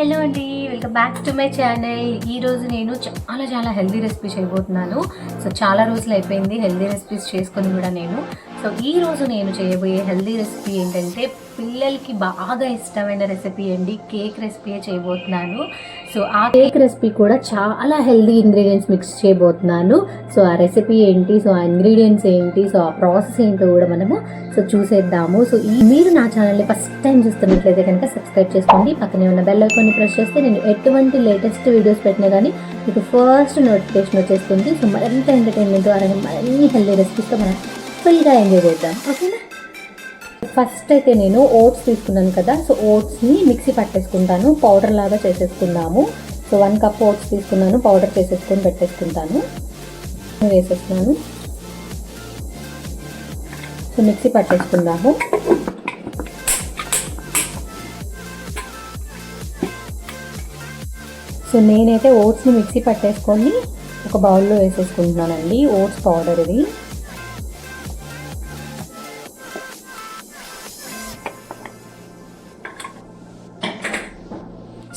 Hello అండి, welcome back to my channel. ఈరోజు నేను చాలా హెల్దీ రెసిపీ చేయబోతున్నాను. సో చాలా రోజులు అయిపోయింది హెల్దీ రెసిపీస్ చేసుకొని కూడా నేను. సో ఈరోజు నేను చేయబోయే హెల్దీ రెసిపీ ఏంటంటే పిల్లలకి బాగా ఇష్టమైన రెసిపీ అండి. కేక్ రెసిపీ చేయబోతున్నాను. సో ఆ కేక్ రెసిపీ కూడా చాలా హెల్దీ ఇంగ్రీడియంట్స్ మిక్స్ చేయబోతున్నాను. సో ఆ రెసిపీ ఏంటి, సో ఆ ఇంగ్రీడియంట్స్ ఏంటి, సో ఆ ప్రాసెస్ ఏంటో కూడా మనము చూసేద్దాము. సో మీరు నా ఛానల్ని ఫస్ట్ టైం చూస్తున్నట్లయితే కనుక సబ్స్క్రైబ్ చేసుకోండి. పక్కనే ఉన్న బెల్ ఐకాన్ని ప్రెస్ చేస్తే నేను ఎటువంటి లేటెస్ట్ వీడియోస్ పెట్టినా కానీ మీకు ఫస్ట్ నోటిఫికేషన్ వచ్చేస్తుంది. సో మరింత ఎంటర్టైన్మెంట్ అలాగే మరిన్ని హెల్దీ రెసిపీస్తో మనం ఫుల్గా ఎంజాయ్ చేద్దాం, ఓకేనా? ఫస్ట్ అయితే నేను ఓట్స్ తీసుకున్నాను కదా, సో ఓట్స్ని మిక్సీ పట్టేసుకుంటాను, పౌడర్ లాగా చేసేసుకుందాము. సో 1 కప్ ఓట్స్ తీసుకున్నాను, పౌడర్ చేసేసుకొని పెట్టేసుకుంటాను, వేసేస్తున్నాను. So mixie పట్టేసుకుందాము. సో నేనైతే ఓట్స్ని మిక్సీ పట్టేసుకొని ఒక బౌల్లో వేసేసుకుంటున్నానండి. ఓట్స్ పౌడర్ ఇది.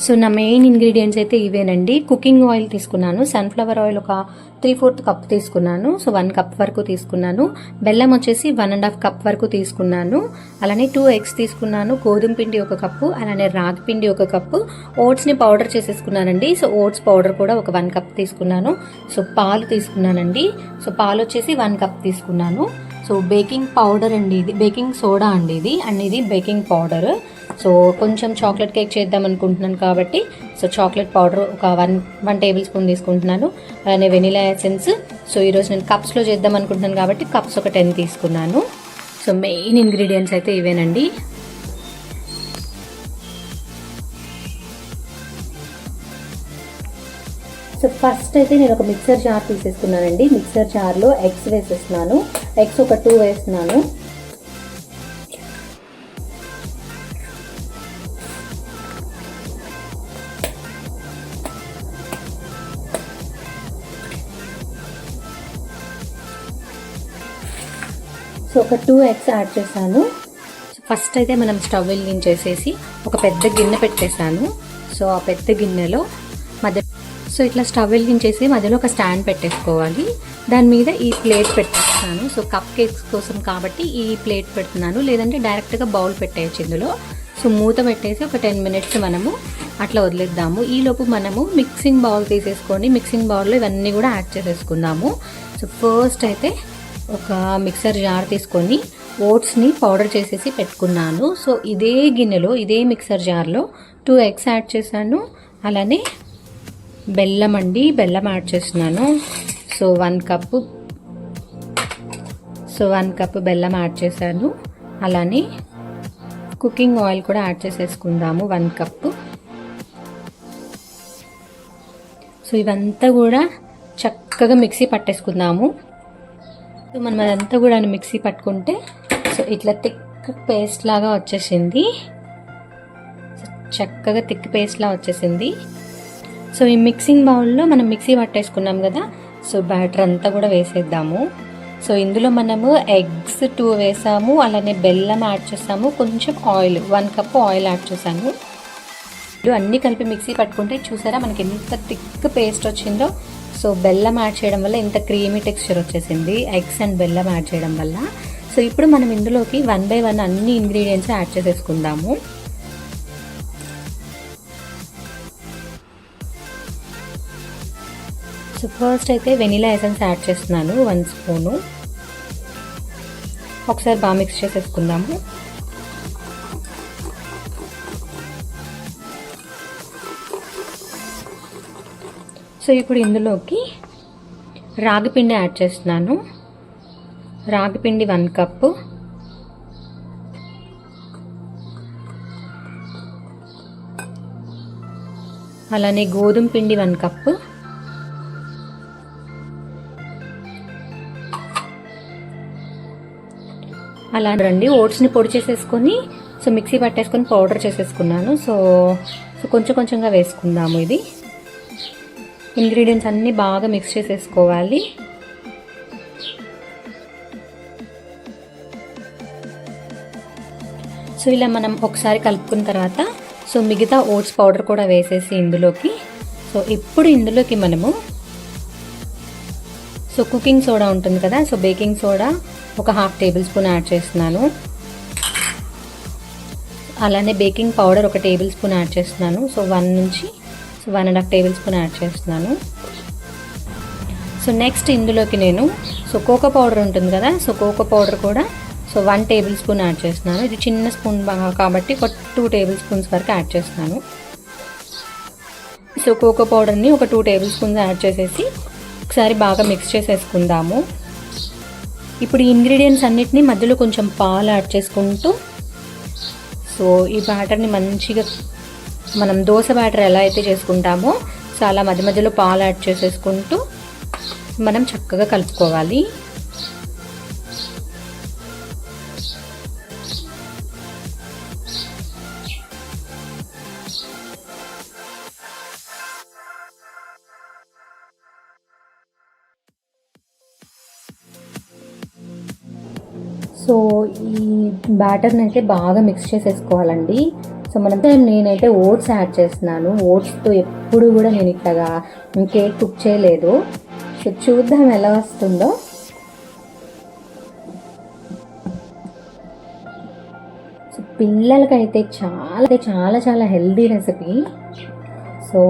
సో నా మెయిన్ ఇంగ్రీడియంట్స్ అయితే ఇవేనండి. కుకింగ్ ఆయిల్ తీసుకున్నాను, సన్ఫ్లవర్ ఆయిల్ ఒక 3/4 కప్ తీసుకున్నాను. సో 1 కప్ వరకు తీసుకున్నాను. బెల్లం వచ్చేసి 1.5 కప్ వరకు తీసుకున్నాను. అలానే 2 ఎగ్స్ తీసుకున్నాను. గోధుమ పిండి 1 కప్పు, అలానే రాగి పిండి 1 కప్పు. ఓట్స్ని పౌడర్ చేసేసుకున్నానండి. సో ఓట్స్ పౌడర్ కూడా ఒక 1 కప్ తీసుకున్నాను. సో పాలు తీసుకున్నానండి. సో పాలు వచ్చేసి 1 కప్ తీసుకున్నాను. సో బేకింగ్ పౌడర్ అండి ఇది, బేకింగ్ సోడా అండి ఇది, అండ్ ఇది బేకింగ్ పౌడర్. సో కొంచెం చాక్లెట్ కేక్ చేద్దాం అనుకుంటున్నాను కాబట్టి సో చాక్లెట్ పౌడర్ ఒక 1 టేబుల్ స్పూన్ తీసుకుంటున్నాను. అలానే వెనిలా ఎసెన్స్. సో ఈరోజు నేను కప్స్లో చేద్దాం అనుకుంటున్నాను కాబట్టి కప్స్ ఒక 10 తీసుకున్నాను. సో మెయిన్ ఇంగ్రీడియంట్స్ అయితే ఇవేనండి. సో ఫస్ట్ అయితే నేను ఒక మిక్సర్ జార్ తీసేసుకున్నానండి. మిక్సర్ జార్లో ఎగ్స్ వేసేస్తున్నాను. ఎగ్స్ ఒక 2 వేస్తున్నాను. సో ఒక 2 ఎగ్స్ యాడ్ చేశాను. ఫస్ట్ అయితే మనం స్టవ్ వెలిగించేసేసి ఒక పెద్ద గిన్నె పెట్టేశాను. సో ఆ పెద్ద గిన్నెలో సో ఇట్లా స్టవ్ వెలిగించేసి మధ్యలో ఒక స్టాండ్ పెట్టేసుకోవాలి. దాని మీద ఈ ప్లేట్ పెట్టేస్తాను. సో కప్ కేక్స్ కోసం కాబట్టి ఈ ప్లేట్ పెడుతున్నాను, లేదంటే డైరెక్ట్గా బౌల్ పెట్టేయచ్చు ఇందులో. సో మూత పెట్టేసి ఒక 10 మినిట్స్ మనము అట్లా వదిలేద్దాము. ఈలోపు మనము మిక్సింగ్ బౌల్ తీసేసుకొని మిక్సింగ్ బౌల్లో ఇవన్నీ కూడా యాడ్ చేసేసుకుందాము. సో ఫస్ట్ అయితే ఒక మిక్సర్ జార్ తీసుకొని ఓట్స్ని పౌడర్ చేసేసి పెట్టుకున్నాను. సో ఇదే గిన్నెలో ఇదే మిక్సర్ జార్లో 2 ఎగ్స్ యాడ్ చేశాను. అలానే బెల్లం అండి, బెల్లం యాడ్ చేస్తున్నాను. సో 1 కప్పు బెల్లం యాడ్ చేశాను. అలానే కుకింగ్ ఆయిల్ కూడా యాడ్ చేసేసుకుందాము 1 కప్పు. సో ఇవంతా కూడా చక్కగా మిక్సీ పట్టేసుకుందాము. సో మనం అదంతా కూడా మిక్సీ పట్టుకుంటే సో ఇట్లా థిక్ పేస్ట్ లాగా వచ్చేసింది. చక్కగా థిక్ పేస్ట్ లాగా వచ్చేసింది. సో ఈ మిక్సింగ్ బౌల్లో మనం మిక్సీ పట్టేసుకున్నాం కదా, సో బ్యాటర్ అంతా కూడా వేసేద్దాము. సో ఇందులో మనము ఎగ్స్ 2 వేసాము, అలానే బెల్లం యాడ్ చేసాము, కొంచెం ఆయిల్ 1 కప్పు ఆయిల్ యాడ్ చేసాము. అన్నీ కలిపి మిక్సీ పట్టుకుంటే చూసారా మనకి ఎంత థిక్ పేస్ట్ వచ్చిందో. సో బెల్లం యాడ్ చేయడం వల్ల ఇంత క్రీమీ టెక్స్చర్ వచ్చేసింది, ఎగ్స్ అండ్ బెల్లం యాడ్ చేయడం వల్ల. సో ఇప్పుడు మనం ఇందులోకి 1 బై 1 అన్ని ఇంగ్రీడియంట్స్ యాడ్ చేసేసుకుందాము. సో ఫస్ట్ అయితే వెనిలా ఎసెన్స్ యాడ్ చేస్తున్నాను 1 స్పూను. ఒకసారి బాగా మిక్స్ చేసేసుకుందాము. సో ఇప్పుడు ఇందులోకి రాగి పిండి యాడ్ చేస్తున్నాను. రాగి పిండి 1 కప్పు. అలానే గోధుమ పిండి 1 కప్పు. అలా రండి ఓట్స్ని పొడి చేసేసుకొని సో మిక్సీ పట్టేసుకొని పౌడర్ చేసేసుకున్నాను. సో కొంచెం కొంచెంగా వేసుకుందాము. ఇది ఇంగ్రీడియంట్స్ అన్నీ బాగా మిక్స్ చేసేసుకోవాలి. సో ఇలా మనం ఒకసారి కలుపుకున్న తర్వాత సో సో మిగతా ఓట్స్ పౌడర్ కూడా వేసేసి ఇందులోకి, సో ఇప్పుడు ఇందులోకి మనము సో కుకింగ్ సోడా ఉంటుంది కదా, సో బేకింగ్ సోడా ఒక 1/2 టేబుల్ స్పూన్ యాడ్ చేస్తున్నాను. అలానే baking powder 1 table spoon add చేస్తున్నాను. సో 1 నుంచి 1.5 టేబుల్ స్పూన్ యాడ్ చేస్తున్నాను. సో నెక్స్ట్ ఇందులోకి నేను సో కోకో పౌడర్ ఉంటుంది కదా, సో కోకో పౌడర్ కూడా సో 1 టేబుల్ స్పూన్ యాడ్ చేస్తున్నాను. ఇది చిన్న స్పూన్ కాబట్టి ఒక 2 టేబుల్ స్పూన్స్ వరకు యాడ్ చేస్తున్నాను. సో కోకో పౌడర్ని ఒక 2 టేబుల్ స్పూన్స్ యాడ్ చేసేసి ఒకసారి బాగా మిక్స్ చేసేసుకుందాము. ఇప్పుడు ఈ ఇంగ్రీడియంట్స్ అన్నిటినీ మధ్యలో కొంచెం పాలు యాడ్ చేసుకుంటూ సో ఈ బ్యాటర్ని మంచిగా మనం దోశ బ్యాటర్ ఎలా అయితే చేసుకుంటామో సో అలా మధ్య మధ్యలో పాలు యాడ్ చేసేసుకుంటూ మనం చక్కగా కలుపుకోవాలి. సో ఈ బ్యాటర్ని అయితే బాగా మిక్స్ చేసేసుకోవాలండి. సో నేనైతే ఓట్స్ యాడ్ చేస్తున్నాను. ఓట్స్తో ఎప్పుడు కూడా నేను ఇట్లాగా కేక్ కుక్ చేయలేదు. సో చూద్దాం ఎలా వస్తుందో. సో పిల్లలకైతే చాలా చాలా హెల్దీ రెసిపీ. సో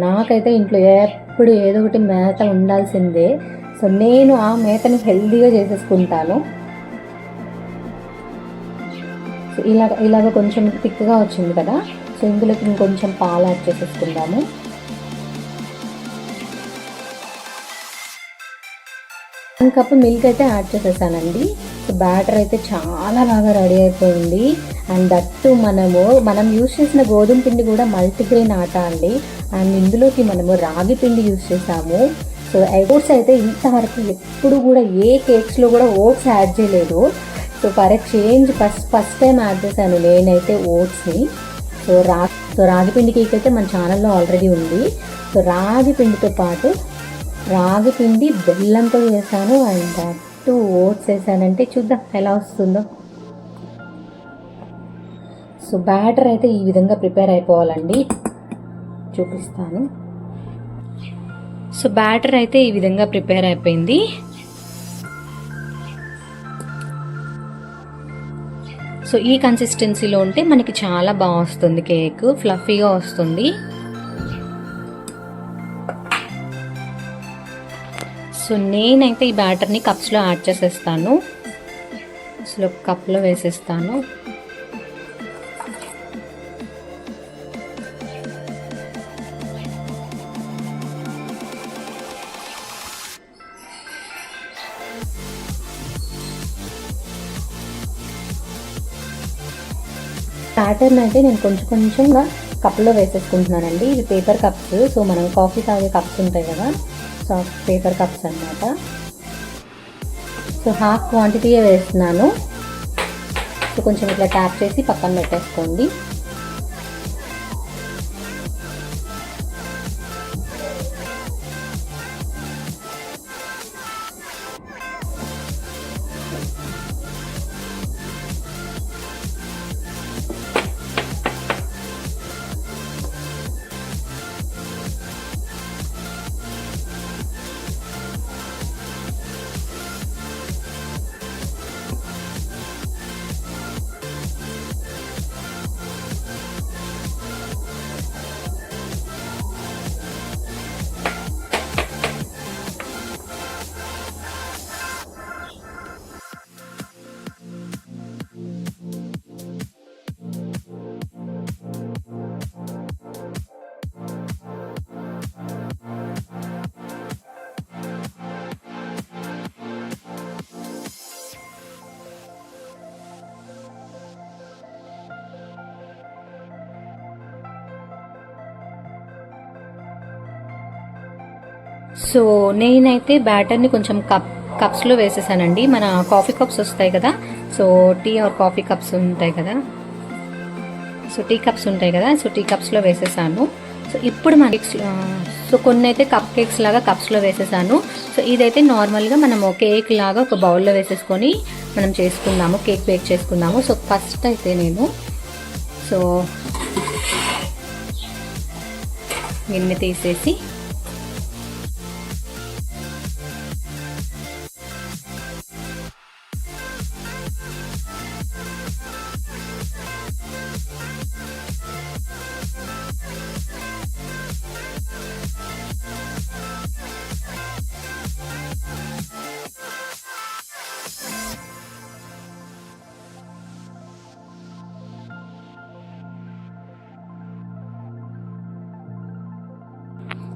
నాకైతే ఇంట్లో ఎప్పుడు ఏదో ఒకటి మేత ఉండాల్సిందే. సో నేను ఆ మేతని హెల్దీగా చేసేసుకుంటాను. సో ఇలాగ కొంచెం థిక్గా వచ్చింది కదా, సో ఇందులోకి ఇంకొంచెం పాలు యాడ్ చేసేసుకుందాము. వన్ కప్ మిల్క్ అయితే యాడ్ చేసేసానండి. సో బ్యాటర్ అయితే చాలా బాగా రెడీ అయిపోయింది. అండ్ దట్టు మనం యూజ్ చేసిన గోధుమ పిండి కూడా మల్టీగ్రెయిన్ ఆటా అండి. అండ్ ఇందులోకి మనము రాగి పిండి యూజ్ చేసాము. సో ఓట్స్ అయితే ఇంతవరకు ఎప్పుడు కూడా ఏ కేక్స్లో కూడా ఓట్స్ యాడ్ చేయలేదు. So for a change first time add చేశాను నేనైతే ఓట్స్ని. సో రాగి పిండి కేక్ అయితే మన ఛానల్లో ఆల్రెడీ ఉంది. సో రాగి పిండితో పాటు రాగి పిండి బెల్లంతో చేశాను. అండ్ అటు ఓట్స్ వేసానంటే చూద్దాం ఎలా వస్తుందో. సో బ్యాటర్ అయితే ఈ విధంగా ప్రిపేర్ అయిపోవాలండి, చూపిస్తాను. సో బ్యాటర్ అయితే ఈ విధంగా ప్రిపేర్ అయిపోయింది. సో ఈ కన్సిస్టెన్సీలో ఉంటే మనకి చాలా బాగా వస్తుంది కేక్, ఫ్లఫీగా వస్తుంది. సో నేనైతే ఈ బ్యాటర్ని కప్స్లో యాడ్ చేసేస్తాను. అసలు కప్లో వేసేస్తాను. ప్యాటర్న్ అయితే నేను కొంచెంగా కప్లో వేసేసుకుంటున్నానండి. ఇది పేపర్ కప్స్. సో మనం కాఫీ తాగే కప్స్ ఉంటాయి కదా, సో పేపర్ కప్స్ అన్నమాట. సో హాఫ్ క్వాంటిటీయే వేస్తున్నాను. సో కొంచెం ఇట్లా ట్యాప్ చేసి పక్కన పెట్టేసుకోండి. సో నేనైతే బ్యాటర్ని కొంచెం కప్స్లో వేసేసానండి. మన కాఫీ కప్స్ వస్తాయి కదా, so tea or coffee cups ఉంటాయి కదా, సో టీ కప్స్ ఉంటాయి కదా, సో టీ కప్స్లో వేసేసాను. సో ఇప్పుడు సో కొన్ని అయితే కప్ కేక్స్ లాగా కప్స్లో వేసేసాను. సో ఇదైతే నార్మల్గా మనము కేక్ లాగా ఒక బౌల్లో వేసేసుకొని మనం చేసుకుందాము, కేక్ బేక్ చేసుకుందాము. సో ఫస్ట్ అయితే నేను సో గిన్నె తీసేసి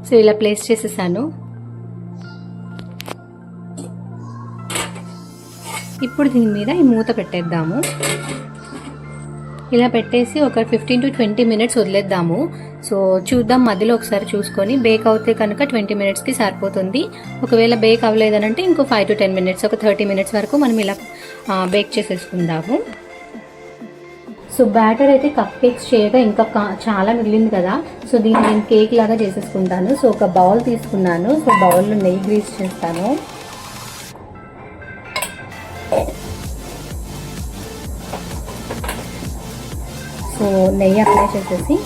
సో ఇలా ప్లేస్ చేసేసాను. ఇప్పుడు దీని మీద ఈ మూత పెట్టేద్దాము. ఇలా పెట్టేసి ఒక 15 to 20 minutes వదిలేద్దాము. సో చూద్దాం, మధ్యలో ఒకసారి చూసుకొని బేక్ అవుతే కనుక 20 minutesకి సరిపోతుంది. ఒకవేళ బేక్ అవ్వలేదనంటే ఇంకో 5 to 10 minutes, ఒక 30 minutes వరకు మనం ఇలా బేక్ చేసేసుకుందాము. సో బ్యాటర్ అయితే కప్ కేక్స్ చేయగా ఇంకా చాలా మిగిలింది కదా, సో దీన్ని నేను కేక్ లాగా చేసేసుకుంటాను. సో ఒక బౌల్ తీసుకున్నాను. సో బౌల్లో నెయ్యి గ్రీస్ చేస్తాను. సో నెయ్యి అప్లై చేసేసి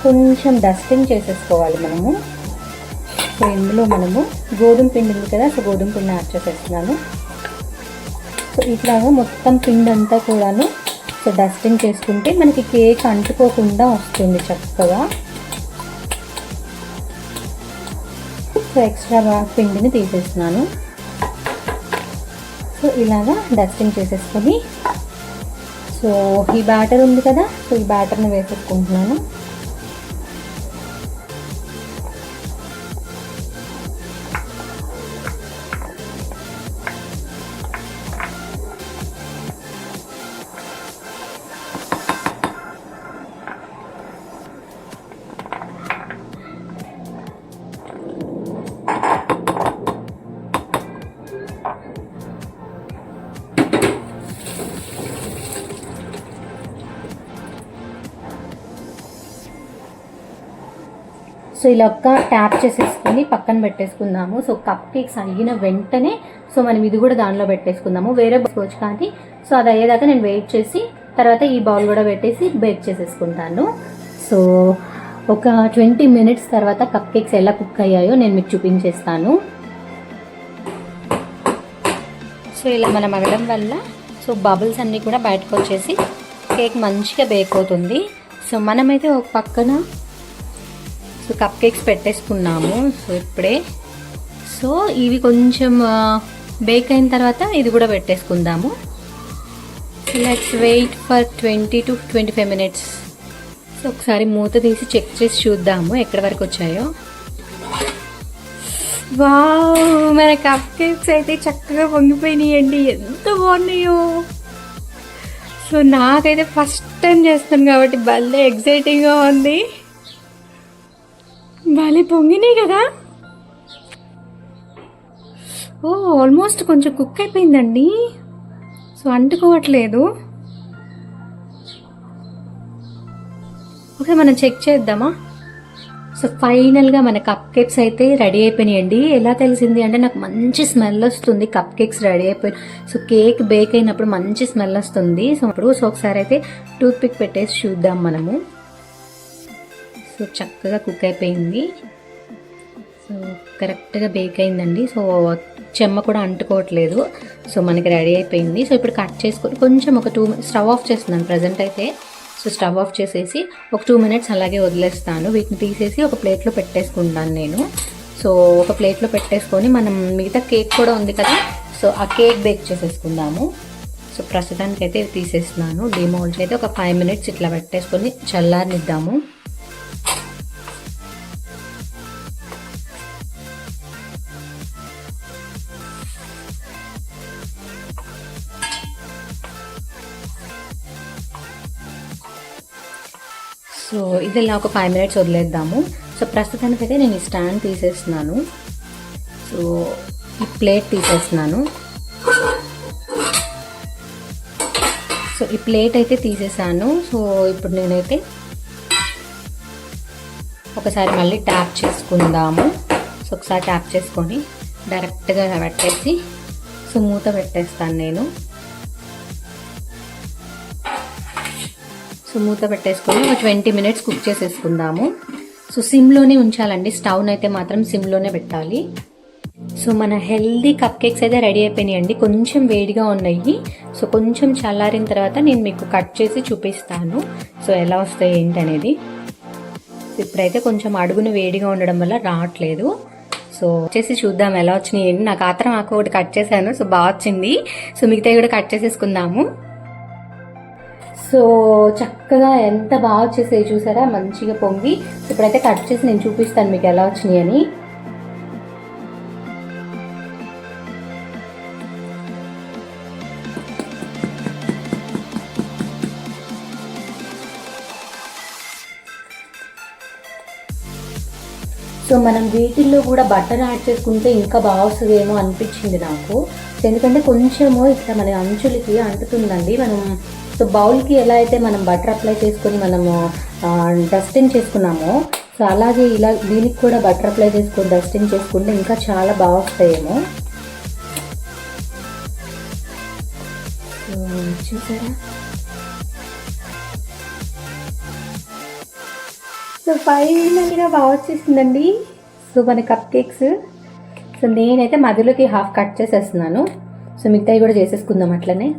కొంచెం డస్టింగ్ చేసేసుకోవాలి మనము. సో ఇందులో మనము గోధుమ పిండి ఉంది కదా, సో గోధుమ పిండి యాడ్ చేసేస్తున్నాను. సో ఇట్లాగా మొత్తం పిండి అంతా కూడాను సో డస్టింగ్ చేసుకుంటే మనకి కేక్ అంటుకోకుండా వస్తుంది చక్కగా. సో ఎక్స్ట్రా పిండిని తీసేస్తున్నాను. సో ఇలాగా డస్టింగ్ చేసేసుకొని సో ఈ బ్యాటర్ ఉంది కదా, సో ఈ బ్యాటర్ని వేసేసుకుంటున్నాను. సో ఇలా ఒక్క ట్యాప్ చేసేసుకుని పక్కన పెట్టేసుకుందాము. సో కప్ కేక్స్ అయిన వెంటనే సో మనం ఇది కూడా దానిలో పెట్టేసుకుందాము. వేరే బౌల్స్ కానీ సో అది అయ్యేదాకా నేను వెయిట్ చేసి తర్వాత ఈ బౌల్ కూడా పెట్టేసి బేక్ చేసేసుకుంటాను. సో ఒక 20 minutes తర్వాత కప్ కేక్స్ ఎలా కుక్ అయ్యాయో నేను మీకు చూపించేస్తాను. సో ఇలా మనం అవ్వడం వల్ల సో బబుల్స్ అన్నీ కూడా బయటకు వచ్చేసి కేక్ మంచిగా బేక్ అవుతుంది. సో మనమైతే ఒక పక్కన సో కప్ కేక్స్ పెట్టేసుకున్నాము. సో ఇప్పుడే సో ఇవి కొంచెం బేక్ అయిన తర్వాత ఇది కూడా పెట్టేసుకుందాము. Let's wait for 20 to 25 minutes. So ఒకసారి మూత తీసి చెక్ చేసి చూద్దాము ఎక్కడి వరకు వచ్చాయో. వావ్, మన కప్ కేక్స్ అయితే చక్కగా పొంగిపోయినాయండి, ఎంత బాగున్నాయో. సో నాకైతే ఫస్ట్ టైం చేస్తాను కాబట్టి భలే ఎక్సైటింగ్గా ఉంది. భలే పొంగినాయి కదా. ఓ ఆల్మోస్ట్ కొంచెం కుక్ అయిపోయిందండి. సో అంటుకోవట్లేదు. ఓకే, మనం చెక్ చేద్దామా. సో ఫైనల్గా మన కప్ కేక్స్ అయితే రెడీ అయిపోయినాయండి. ఎలా తెలిసింది అంటే నాకు మంచి స్మెల్ వస్తుంది. కప్ కేక్స్ రెడీ అయిపోయి సో కేక్ బేక్ అయినప్పుడు మంచి స్మెల్ వస్తుంది. సో అప్పుడు సో ఒకసారి అయితే టూత్ పిక్ పెట్టేసి చూద్దాం మనము. సో చక్కగా కుక్ అయిపోయింది. సో కరెక్ట్గా బేక్ అయిందండి. సో చెమ్మ కూడా అంటుకోవట్లేదు. సో మనకి రెడీ అయిపోయింది. సో ఇప్పుడు కట్ చేసుకొని కొంచెం ఒక 2 minutes స్టవ్ ఆఫ్ చేస్తున్నాను ప్రజెంట్ అయితే. సో స్టవ్ ఆఫ్ చేసేసి ఒక 2 minutes అలాగే వదిలేస్తాను. వీటిని తీసేసి ఒక ప్లేట్లో పెట్టేసుకుంటాను నేను. సో ఒక ప్లేట్లో పెట్టేసుకొని మనం మిగతా కేక్ కూడా ఉంది కదా, సో ఆ కేక్ బేక్ చేసేసుకుందాము. సో ప్రస్తుతానికైతే తీసేస్తున్నాను. డిమోల్డ్ అయితే ఒక 5 minutes ఇట్లా పెట్టేసుకొని చల్లారనిద్దాము. సో ఇది ఇలా ఒక 5 minutes వదిలేద్దాము. సో ప్రస్తుతానికైతే నేను ఈ స్టాండ్ తీసేస్తున్నాను. సో ఈ ప్లేట్ తీసేస్తున్నాను. సో ఈ ప్లేట్ అయితే తీసేసాను. సో ఇప్పుడు నేనైతే ఒకసారి మళ్ళీ ట్యాప్ చేసుకుందాము. సో ఒకసారి ట్యాప్ చేసుకొని డైరెక్ట్గా పెట్టేసి సో మూత పెట్టేస్తాను నేను. సో మూత పెట్టేసుకొని ఒక 20 మినిట్స్ కుక్ చేసేసుకుందాము. సో సిమ్లోనే ఉంచాలండి, స్టవ్ని అయితే మాత్రం సిమ్లోనే పెట్టాలి. సో మన హెల్దీ కప్ కేక్స్ అయితే రెడీ అయిపోయినాయండి. కొంచెం వేడిగా ఉన్నాయి. సో కొంచెం చల్లారిన తర్వాత నేను మీకు కట్ చేసి చూపిస్తాను సో ఎలా వస్తాయి ఏంటి అనేది. ఇప్పుడైతే కొంచెం అడుగును వేడిగా ఉండడం వల్ల రావట్లేదు. సో వచ్చేసి చూద్దాం ఎలా వచ్చినాయి ఏంటి. నాకు ఆత్రం ఒకటి కట్ చేశాను, సో బాగా వచ్చింది. సో మిగతా కూడా కట్ చేసేసుకుందాము. సో చక్కగా ఎంత బాగా వచ్చేసాయి చూసారా, మంచిగా పొంగి. ఇప్పుడైతే కట్ చేసి నేను చూపిస్తాను మీకు ఎలా వచ్చినాయి అని. సో మనం వీటిల్లో కూడా బటర్ యాడ్ చేసుకుంటే ఇంకా బాగా వస్తుందేమో అనిపించింది నాకు. ఎందుకంటే కొంచెము ఇట్లా మన అంచులకి అంటుతుందండి. మనం సో బౌల్కి ఎలా అయితే మనం బటర్ అప్లై చేసుకొని మనము డస్టింగ్ చేసుకున్నామో సో అలాగే ఇలా దీనికి కూడా బటర్ అప్లై చేసుకొని డస్టింగ్ చేసుకుంటే ఇంకా చాలా బాగా వస్తాయేమో. చూసారా, సో ఫైనల్గా బాగా వచ్చేసిందండి సో మన కప్ కేక్స్. సో నేనైతే మధ్యలోకి హాఫ్ కట్ చేసేస్తున్నాను. సో మిగతాయి కూడా చేసేసుకుందాం అట్లనే.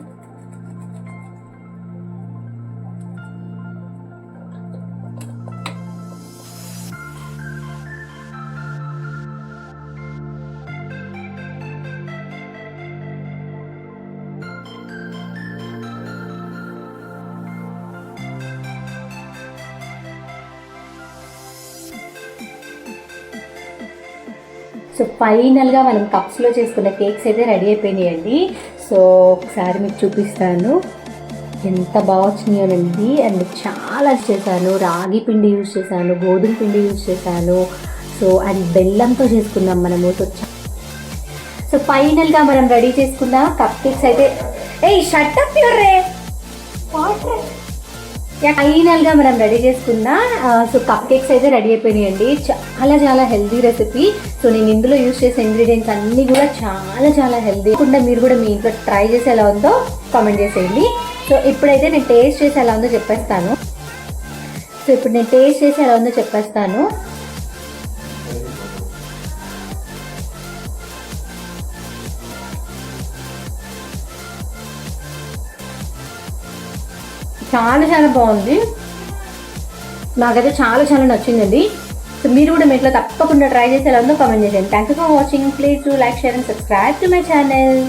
సో ఫైనల్గా మనం కప్స్లో చేసుకున్న కేక్స్ అయితే రెడీ అయిపోయినాయండి. సో ఒకసారి మీకు చూపిస్తాను ఎంత బాగా వచ్చినాయోనండి. అండ్ చాలా చేశాను, రాగి పిండి యూజ్ చేశాను, గోధుమ పిండి యూజ్ చేశాను. సో అండ్ బెల్లంతో చేసుకున్నాం మనము. సో ఫైనల్గా మనం రెడీ చేసుకున్న కప్ కేక్స్ అయితే shut up your ray water. ఫైనల్గా మనం రెడీ చేసుకున్న సో కప్ కేక్స్ అయితే రెడీ అయిపోయినాయండి. చాలా చాలా హెల్దీ రెసిపీ. సో నేను ఇందులో యూజ్ చేసే ఇంగ్రీడియంట్స్ అన్నీ కూడా చాలా చాలా హెల్దీ. కాకుండా మీరు కూడా మీ ఇంట్లో ట్రై చేసి ఎలా ఉందో కామెంట్ చేసేయండి. సో ఇప్పుడైతే నేను టేస్ట్ చేసి ఎలా ఉందో చెప్పేస్తాను. చాలా చాలా బాగుంది, నాకైతే చాలా చాలా నచ్చిందండి. సో మీరు కూడా మీ ఇంట్లో తప్పకుండా ట్రై చేసి ఎలా ఉందో కామెంట్ చేయండి. Thank you for watching. Please do like, share and subscribe to my channel.